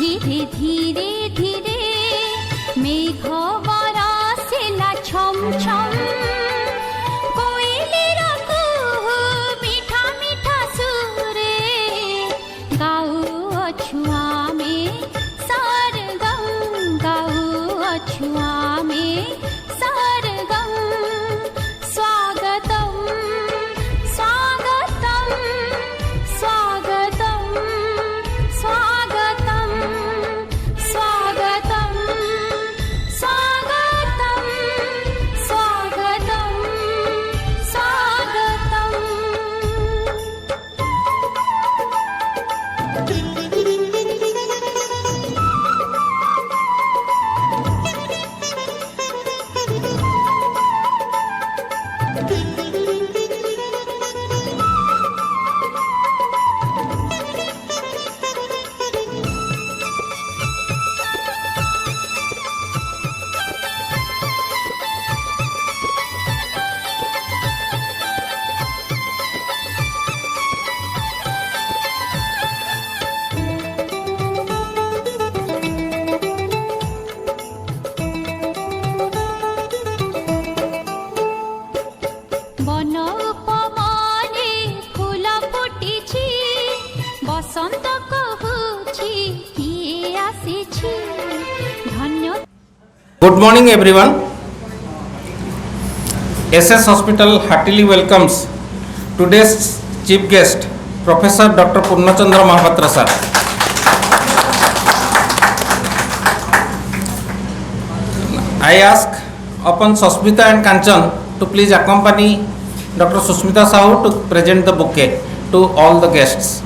धीरे धीरे धीरे मेघ बरसिला छम छम कोइलीर कुहू मीठा मीठा सुरे गाउअछु आमे सरगम गाउअछु आमे सरगम स्वागतम स्वागतम स्वागतम स्वागतम स्वागतम स्वागतम स्वागतम स्वागतम। बन उपवने फूल फुटिछि बसंत कहुछि किए आसिछि धन्य। Good morning everyone. SS Hospital heartily welcomes today's chief guest Professor Dr. Purnachandra Mahapatra sir. I ask upon Susmita and Kanchan to please accompany Dr. Susmita Sahu to present the bouquet to all the guests.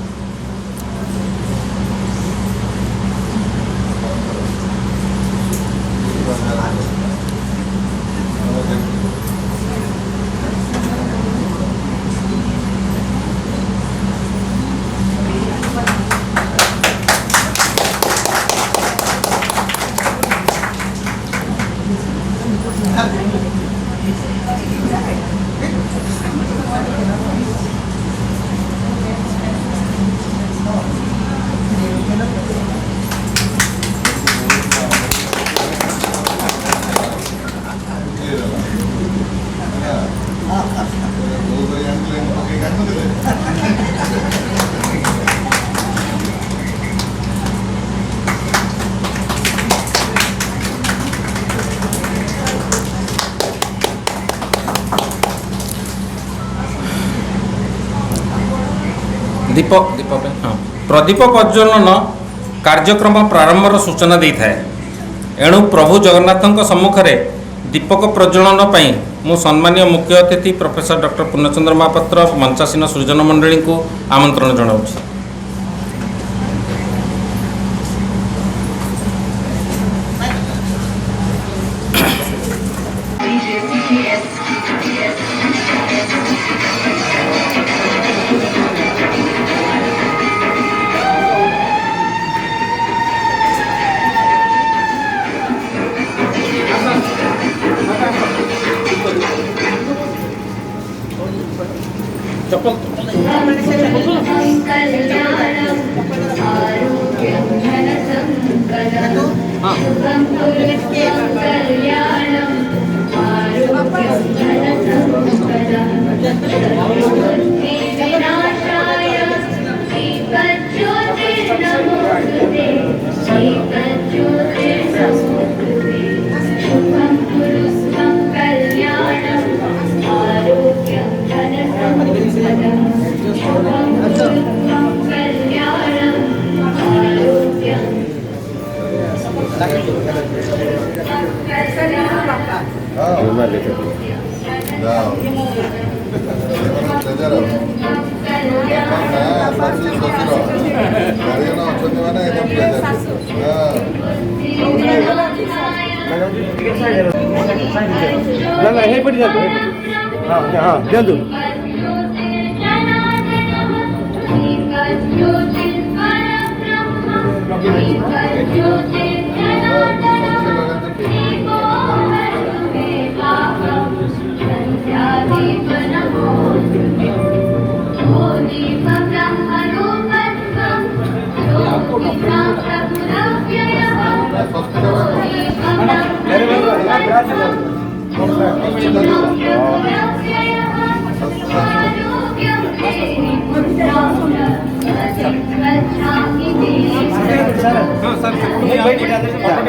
Pradeep प्रज्वलन कार्यक्रम प्रारंभर सूचना देता है। एणु प्रभु जगन्नाथ सम्मुखें दीपक प्रज्वलन पर मु सम्मानीय मुख्य अतिथि प्रोफेसर डॉक्टर पूर्णचंद्र महापात्र मंचासीन सृजन मंडली को आमंत्रण जनाऊँ।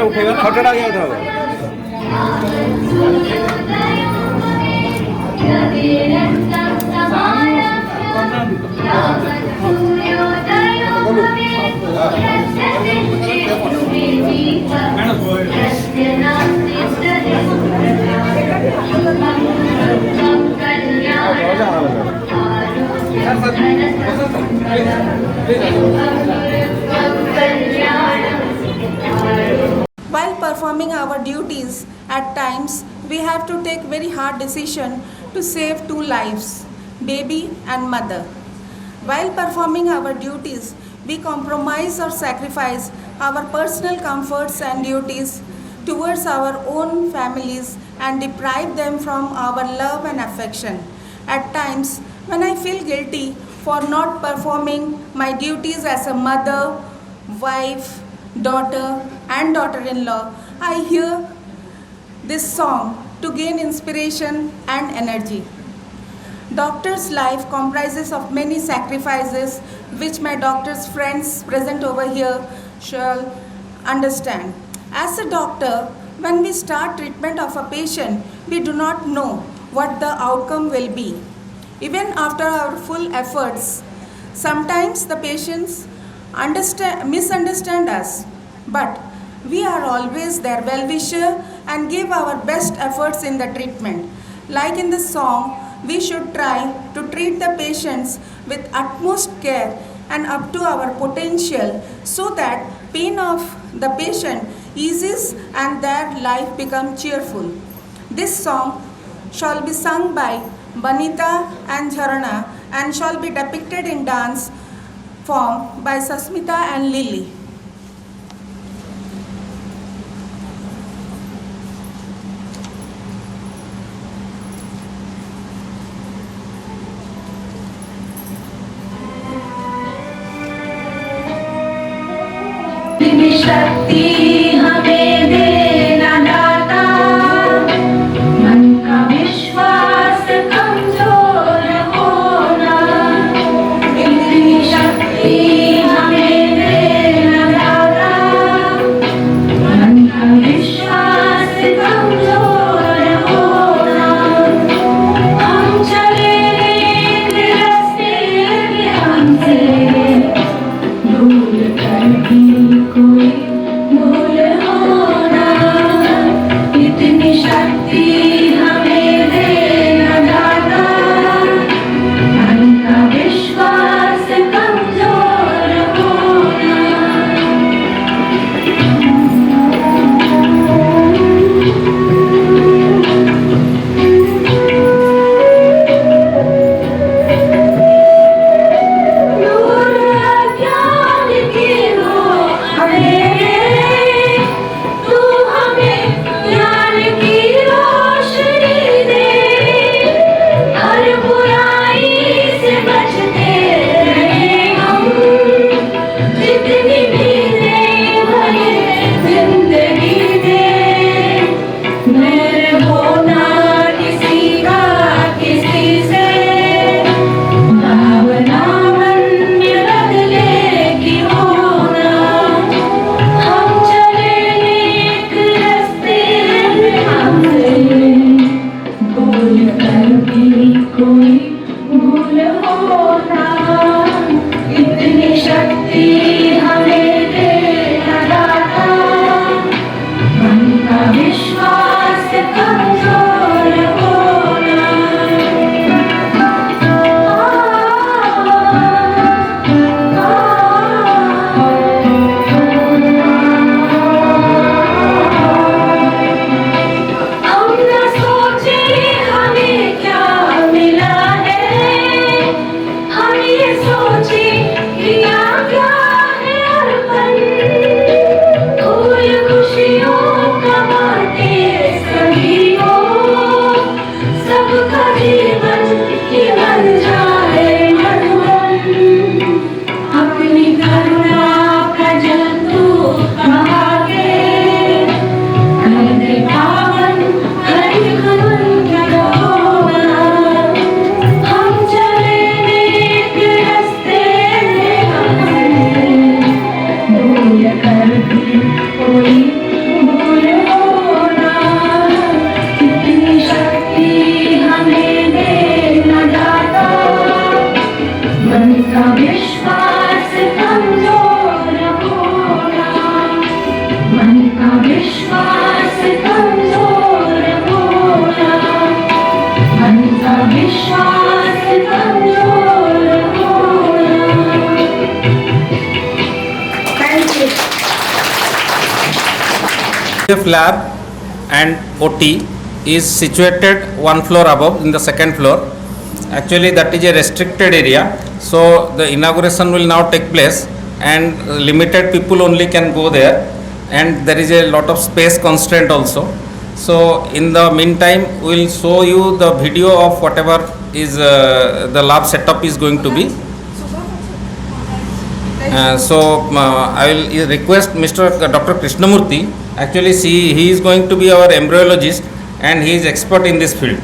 उठेगा खटड़ा गया था While performing our duties, at times we have to take very hard decision to save two lives, baby and mother. While performing our duties, we compromise or sacrifice our personal comforts and duties towards our own families and deprive them from our love and affection. At times, when I feel guilty for not performing my duties as a mother, wife, daughter, and daughter-in-law, I hear this song to gain inspiration and energy. Doctor's life comprises of many sacrifices which my doctor's friends present over here shall understand. As a doctor, when we start treatment of a patient, we do not know what the outcome will be. Even after our full efforts, sometimes the patients misunderstand us, but we are always their well-wisher and give our best efforts in the treatment. Like in the song, we should try to treat the patients with utmost care and up to our potential so that pain of the patient eases and their life becomes cheerful. This song shall be sung by Banita and Jharana and shall be depicted in dance form by Sasmita and Lily. शक्ति हमें देना दाता, मन का विश्वास कमजोर होना। इतनी शक्ति हमें देना दाता, मन का विश्वास कमजोर होना। हम चले रास्ते में हमसे भूल कर भी कोई IVF lab and OT is situated one floor above in the second floor. Actually, that is a restricted area, so the inauguration will now take place and limited people only can go there, and there is a lot of space constraint also. So in the meantime, we will show you the video of whatever is the lab setup is going to be. I will request Mr. Dr. Krishnamurthy. Actually, he is going to be our embryologist and he is expert in this field.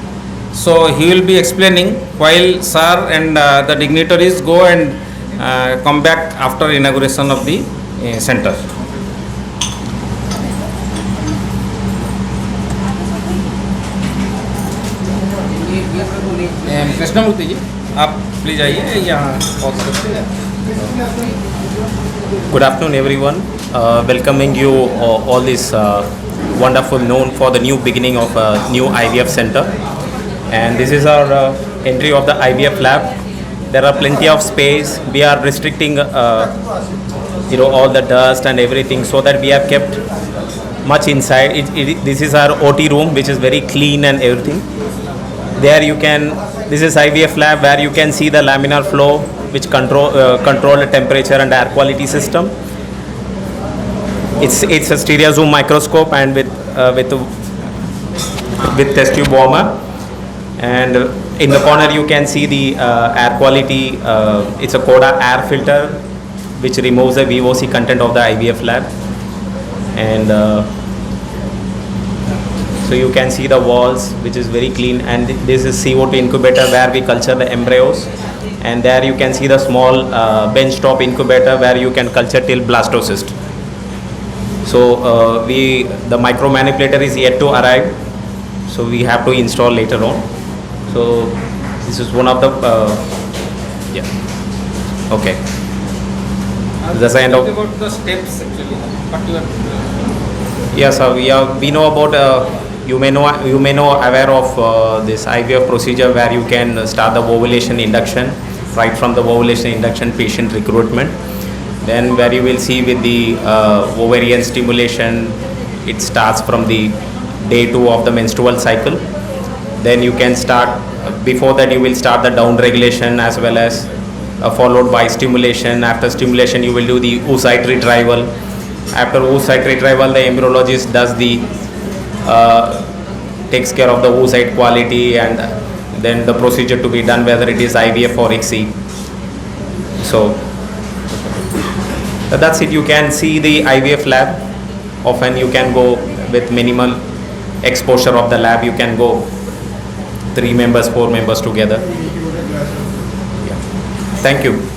So he will be explaining while sir and the dignitaries go and come back after inauguration of the center. Krishnamurthy जी, आप please आइए यहाँ पहुँच सकते हैं. Good afternoon, everyone. Welcoming you all this wonderful known for the new beginning of a new IVF center. And this is our entry of the IVF lab. There are plenty of space. We are restricting, all the dust and everything, so that we have kept much inside. This is our OT room, which is very clean and everything. There you can. This is IVF lab where you can see the laminar flow, which control the temperature and air quality system. It's a stereo zoom microscope and with test tube warmer. And in the corner you can see the air quality. It's a Coda air filter which removes the VOC content of the IVF lab. And so you can see the walls, which is very clean. And this is CO2 incubator where we culture the embryos. And there you can see the small benchtop incubator where you can culture till blastocyst. So the micro manipulator is yet to arrive, so we have to install later on. So this is one of the okay. That's the end of about the steps actually. What you are yes, we know about. You may know aware of this IVF procedure where you can start the ovulation induction, right from the ovulation induction patient recruitment. Then where you will see with the ovarian stimulation, it starts from the day 2 of the menstrual cycle. Then you can start, before that you will start the down regulation as well as followed by stimulation. After stimulation you will do the oocyte retrieval. After oocyte retrieval, the embryologist does the takes care of the oocyte quality and then the procedure to be done, whether it is IVF or ICSI. So that's it. You can see the IVF lab. Often you can go with minimal exposure of the lab. You can go 3 members, 4 members together. Yeah. Thank you.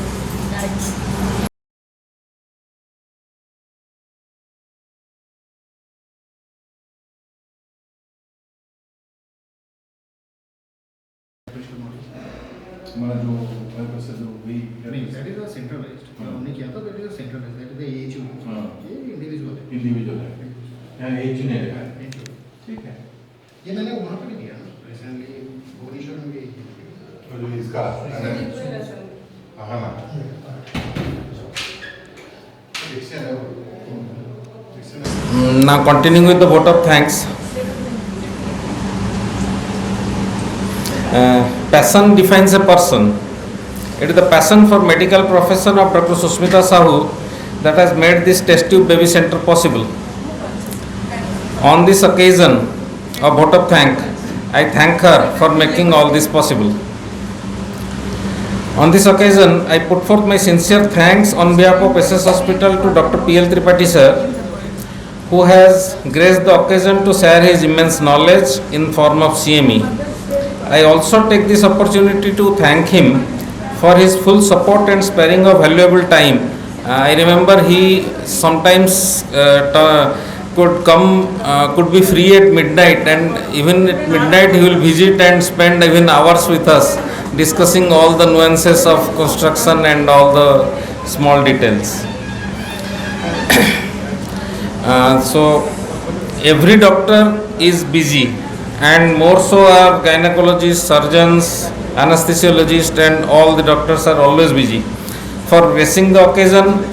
हमारा जो पैसा जो वही नहीं, that is a centralized. हमने किया था, that is a centralized. That is the AHU. हाँ. ये individual है. इंडिविजुअल है, यहाँ एज नहीं है. ठीक है. ये मैंने वहाँ पे भी दिया ना, recently भुवनेश्वर में भी. और जो इसका हाँ ना. now continuing with the vote of thanks. Passion defines a person. It is the passion for medical profession of Dr. Susmita Sahu that has made this test tube baby center possible. On this occasion of vote of thanks, I thank her for making all this possible. On this occasion, I put forth my sincere thanks on behalf of SS Hospital to Dr. P.L. Tripathi sir, who has graced the occasion to share his immense knowledge in form of CME. I also take this opportunity to thank him for his full support and sparing of valuable time. I remember he sometimes could be free at midnight, and even at midnight he will visit and spend even hours with us discussing all the nuances of construction and all the small details. So every doctor is busy, and more so our gynecologists, surgeons, anesthesiologists and all the doctors are always busy. For gracing the occasion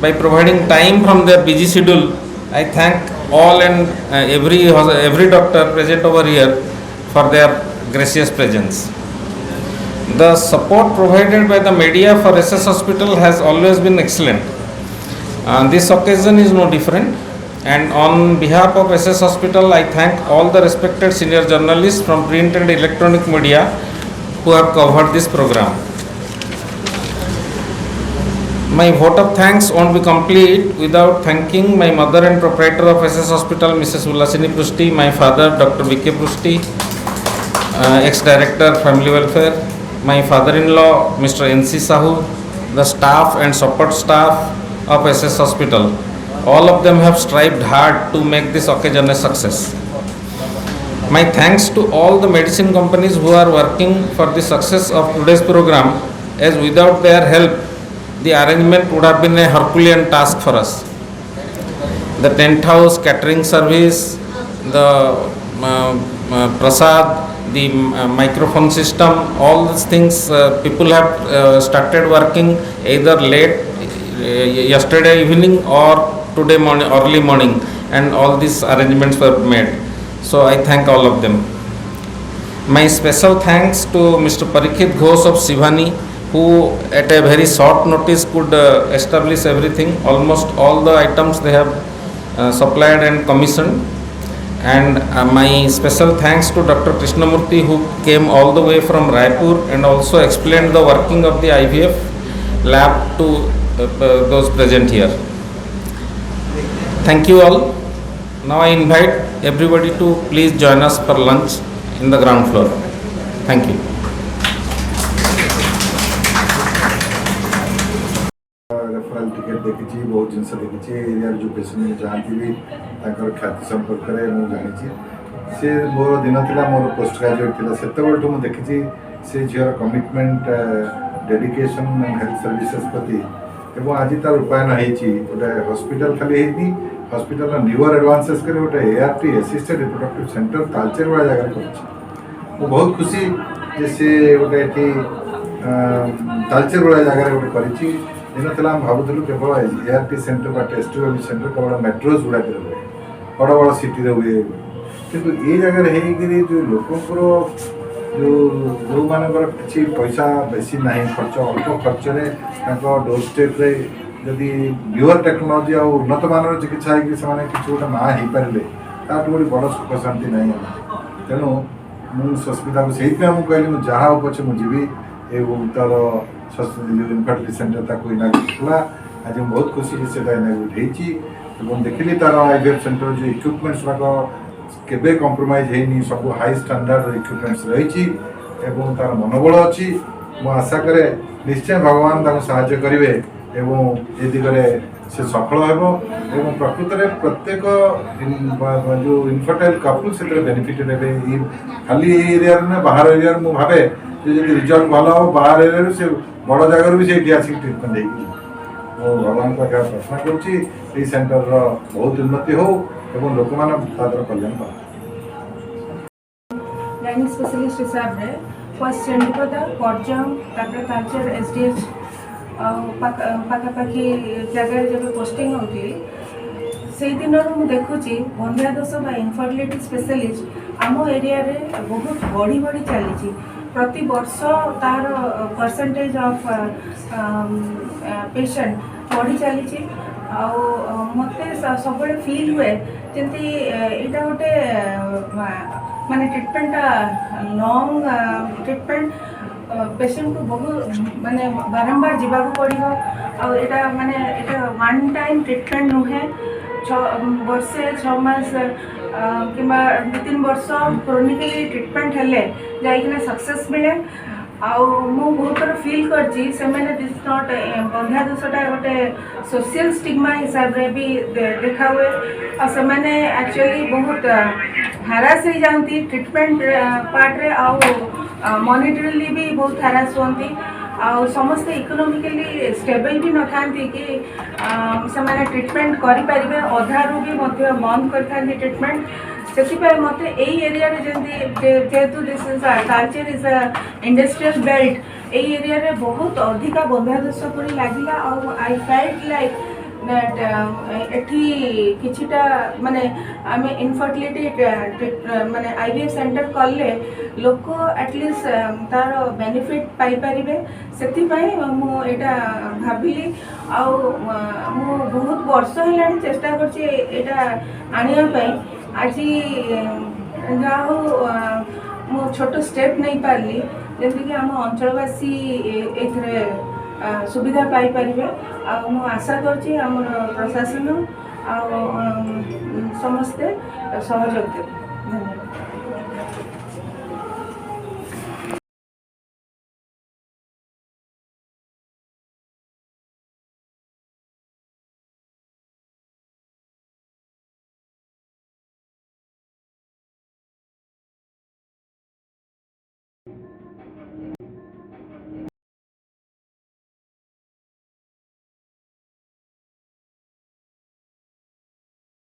by providing time from their busy schedule, I thank all and every doctor present over here for their gracious presence. The support provided by the media for SS Hospital has always been excellent. This occasion is no different, and on behalf of SS Hospital, I thank all the respected senior journalists from print and electronic media who have covered this program. My vote of thanks won't be complete without thanking my mother and proprietor of SS Hospital, Mrs. Ulasini Prusti, my father, Dr. B.K. Prusti, ex-director, family welfare, my father-in-law, Mr. N.C. Sahu, the staff and support staff of SS Hospital. All of them have strived hard to make this occasion a success. My thanks to all the medicine companies who are working for the success of today's program, as without their help, the arrangement would have been a Herculean task for us. The tent house, catering service, the prasad, the microphone system, all these things people have started working either late yesterday evening or today morning, early morning, and all these arrangements were made. So I thank all of them. My special thanks to Mr. Parikshit Ghosh of Shivani, who at a very short notice could establish everything. Almost all the items they have supplied and commissioned. And my special thanks to Dr. Krishnamurthy, who came all the way from Raipur and also explained the working of the IVF lab to those present here. Thank you all. Now I invite everybody to please join us for lunch in the ground floor. Thank you. Referral ticket देखी बहुत जिनस देखी area जो patient जाती भी ख्याति संपर्क में जानी सी मोर दिन था मोर पोस्ट ग्रेजुएट थी से देखी से झीर commitment dedication and health services प्रति एवं आज तार रूपायन गोटे हॉस्पिटल खाली हॉस्पिटल न्यूअर एडवांसेस कर गोटे ART assisted reproductive centre Talcher वाला जगह कर बहुत खुशी जे से गोटे तालचेर वाला जगह गोटे कर दिन था भावुलु केवल ART सेंटर बा टेस्ट सेंटर केवल मेट्रोज गुड़ा हुए बड़ बड़ सिटी हुए किंतु ये जगह जो लोकंर जो मानकर किसी पैसा बेसी ना खर्च अल्प खर्च डोर स्टेप जदि न्यूअर टेक्नोलोजी और उन्नत मानर चिकित्सा है कि गोटे माँ हो पारे ताठू गोटे बड़ सुख शांति ना तेणु मुझे सस्मिता को सही कहली मुझे जहाँ पचे मुझे तार इनफर्टिलिटी सेंटर इनाग्रेट कला आज बहुत खुशी से इनाग्रेट हो देखिली तार IVF सेंटर जो इक्विपमेंट्स केबे कॉम्प्रोमाइज है सब हाई स्टैंडर्ड इक्विपमेंट्स रही तार मनोबल अच्छी मु आशा करे निश्चय भगवान साहाय्य करेंगे एवं ए दिगरे से सफल हो प्रकृत में प्रत्येक जो इनफर्टाइल कपल से बेनिफिटेड है खाली एरिया में बाहर एरिया मुझे भावे जो रिजल्ट भल हो बाहर एरिया से बड़ जगह भी से आसिक ट्रिटमेंट देगी भगवान को प्रार्थना करुँची सेंटर बहुत उन्नति हो एवं लोक मैंने कल्याण गाइनिक स्पेशलिस्ट हिसाब से फर्स्ट चंडीपदा परजंग तालचेर SDH पाखापाखि जगह जब पोस्टिंग होती से दिन मुझे देखुची बंध्यादोष इनफर्टिलिटी स्पेशलिस्ट आम एरिया रे बहुत बढ़ी बढ़ी चली प्रति वर्ष तार परसेंटेज ऑफ पेशेंट बढ़ी चली मत सब फील हुए जमी यहाँ गोटे माने ट्रिटमेंट लॉन्ग ट्रिटमेंट पेशेंट को बहुत माने बारंबार जावाक पड़ो आटा माने वन टाइम ट्रिटमेंट नुहे वर्षे 6 मास कि 2-3 वर्ष क्रोनिकली ट्रिटमेंट हेले जाइकिना सक्सेस मिले मु बहुत थर फील करछि दिस नॉट बंध्यादोषटा गोटे सोशल स्टिग्मा हिसाब रे भी देखा हुए और से एक्चुअली बहुत हारास हो जाती ट्रिटमेंट पार्ट रे मॉनिटरली भी बहुत हारास होती समस्ते इकोनॉमिकली स्टेबल भी न था कि से ट्रिटमेंट करें अधारू भी बंद कर ट्रिटमेंट से मत एरिया जेहेतु this is Talcher is a industrial belt area रे बहुत अधिका बंध्यादोष पड़ी लगे आई फेल्ट लाइक that ଏଠି କିଛିଟା ମାନେ ଆମେ ଇନଫର୍ଟିଲିଟି ମାନେ IVF ସେଣ୍ଟର କଲେ ଲୋକ ଆଟଲିଷ୍ଟ ତାର ବେନିଫିଟ୍ ପାଇପାରିବେ ସେଥିପାଇଁ ମୁଁ ଏଇଟା ଭାବିଲି ଆଉ ମୁଁ ବହୁତ ବର୍ଷ ହେଲାଣି ଚେଷ୍ଟା କରୁଛି ଏଇଟା ଆଣିବା ପାଇଁ ଆଜି ଯାହା ହଉ ମୁଁ ଛୋଟ ଷ୍ଟେପ୍ ନେଇପାରିଲି ଯେମିତିକି ଆମ ଅଞ୍ଚଳବାସୀ ଏଇଥିରେ ସୁବିଧା ପାଇପାରିବେ ଆଉ ମୁଁ ଆଶା କରୁଛି ଆମର ପ୍ରଶାସନ ଆଉ ସମସ୍ତେ ସହଯୋଗ ଦେବେ।